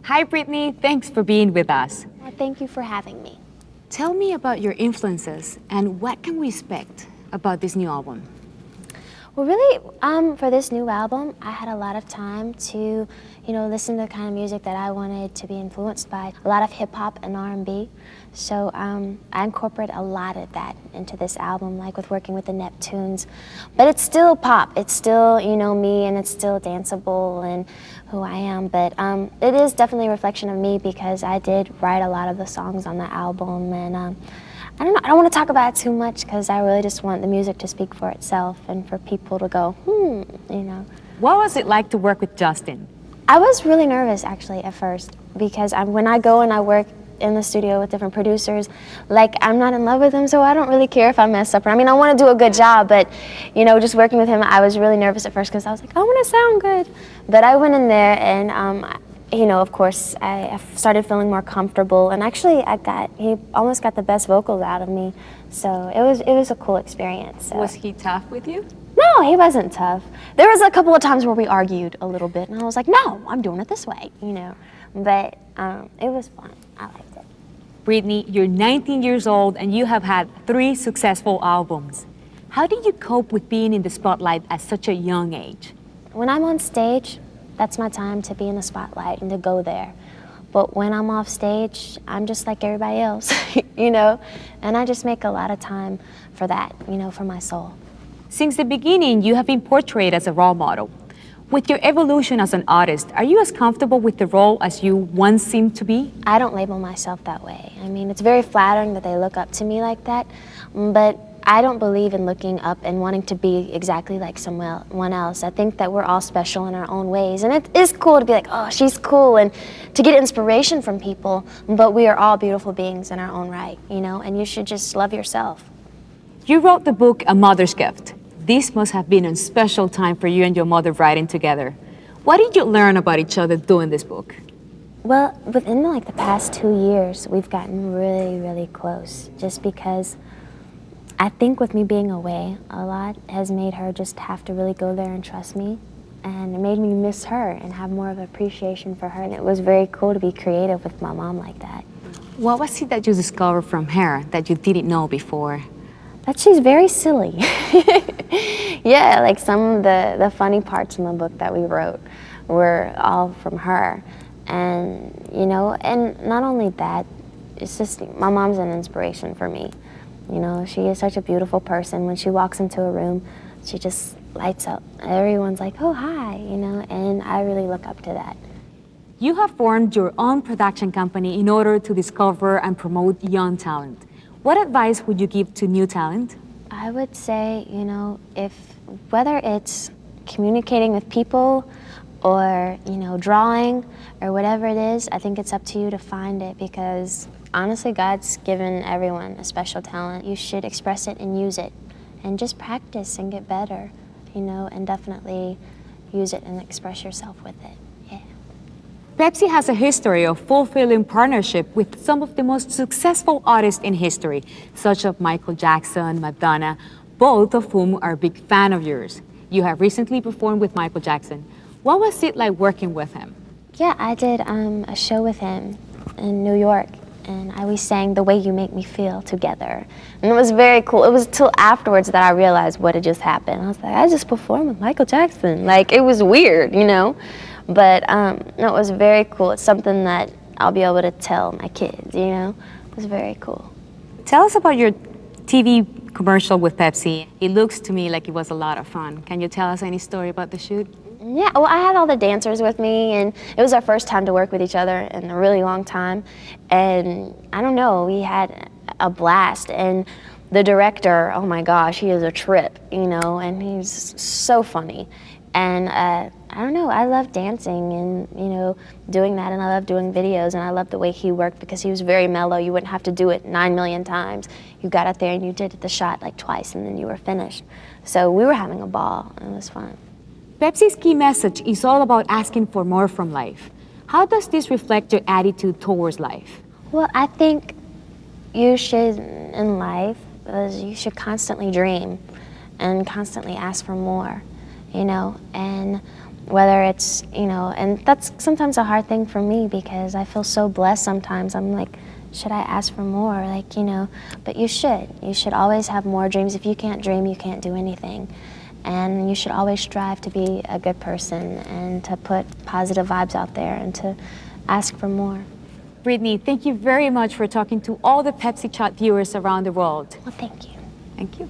Hi, Britney. Thanks for being with us. Well, thank you for having me. Tell me about your influences and what can we expect about this new album? Well, really, for this new album, I had a lot of time to, listen to the kind of music that I wanted to be influenced by. A lot of hip hop and R&B. So I incorporate a lot of that into this album, like with working with the Neptunes. But it's still pop. It's still, me, and it's still danceable and who I am. But it is definitely a reflection of me because I did write a lot of the songs on the album, and I don't know, I don't want to talk about it too much because I really just want the music to speak for itself and for people to go, What was it like to work with Justin? I was really nervous actually at first because when I go and I work in the studio with different producers, like I'm not in love with him, so I don't really care if I mess up. I mean, I want to do a good job, but just working with him, I was really nervous at first because I was like, I want to sound good. But I went in there and of course, I started feeling more comfortable, and actually, he almost got the best vocals out of me. So it was a cool experience. So. Was he tough with you? No, he wasn't tough. There was a couple of times where we argued a little bit, and I was like, no, I'm doing it this way, But it was fun. I liked it. Britney, you're 19 years old and you have had 3 successful albums. How do you cope with being in the spotlight at such a young age? When I'm on stage, that's my time to be in the spotlight and to go there. But when I'm off stage, I'm just like everybody else, And I just make a lot of time for that, for my soul. Since the beginning, you have been portrayed as a role model. With your evolution as an artist, are you as comfortable with the role as you once seemed to be? I don't label myself that way. I mean, it's very flattering that they look up to me like that, but I don't believe in looking up and wanting to be exactly like someone else. I think that we're all special in our own ways, and it is cool to be like, oh, she's cool, and to get inspiration from people, but we are all beautiful beings in our own right, and you should just love yourself. You wrote the book A Mother's Gift. This must have been a special time for you and your mother writing together. What did you learn about each other doing this book? Well, within the past 2 years, we've gotten really, really close, just because I think with me being away a lot has made her just have to really go there and trust me, and it made me miss her and have more of appreciation for her, and it was very cool to be creative with my mom like that. What was it that you discovered from her that you didn't know before? That she's very silly. Yeah, like some of the funny parts in the book that we wrote were all from her. And, and not only that, it's just, my mom's an inspiration for me. She is such a beautiful person. When she walks into a room, she just lights up. Everyone's like, oh, hi, and I really look up to that. You have formed your own production company in order to discover and promote young talent. What advice would you give to new talent? I would say, whether it's communicating with people or, drawing or whatever it is, I think it's up to you to find it because honestly, God's given everyone a special talent. You should express it and use it and just practice and get better, and definitely use it and express yourself with it. Yeah. Pepsi has a history of fulfilling partnership with some of the most successful artists in history, such as Michael Jackson, Madonna, both of whom are a big fan of yours. You have recently performed with Michael Jackson. What was it like working with him? Yeah, I did a show with him in New York, and we sang The Way You Make Me Feel together. And it was very cool. It was till afterwards that I realized what had just happened. I was like, I just performed with Michael Jackson. Like, it was weird, But no, it was very cool. It's something that I'll be able to tell my kids, It was very cool. Tell us about your TV commercial with Pepsi. It looks to me like it was a lot of fun. Can you tell us any story about the shoot? Yeah, well, I had all the dancers with me, and it was our first time to work with each other in a really long time. And I don't know, we had a blast. And the director, oh my gosh, he is a trip, and he's so funny. And I don't know, I love dancing and, doing that, and I love doing videos, and I love the way he worked because he was very mellow. You wouldn't have to do it 9 million times. You got out there and you did the shot like twice, and then you were finished. So we were having a ball, and it was fun. Pepsi's key message is all about asking for more from life. How does this reflect your attitude towards life? Well, I think you should, in life, you should constantly dream and constantly ask for more. And whether it's, you know, and that's sometimes a hard thing for me because I feel so blessed sometimes. I'm like, should I ask for more? Like, you know, but you should. You should always have more dreams. If you can't dream, you can't do anything. And you should always strive to be a good person and to put positive vibes out there and to ask for more. Britney, thank you very much for talking to all the Pepsi Chat viewers around the world. Well, thank you. Thank you.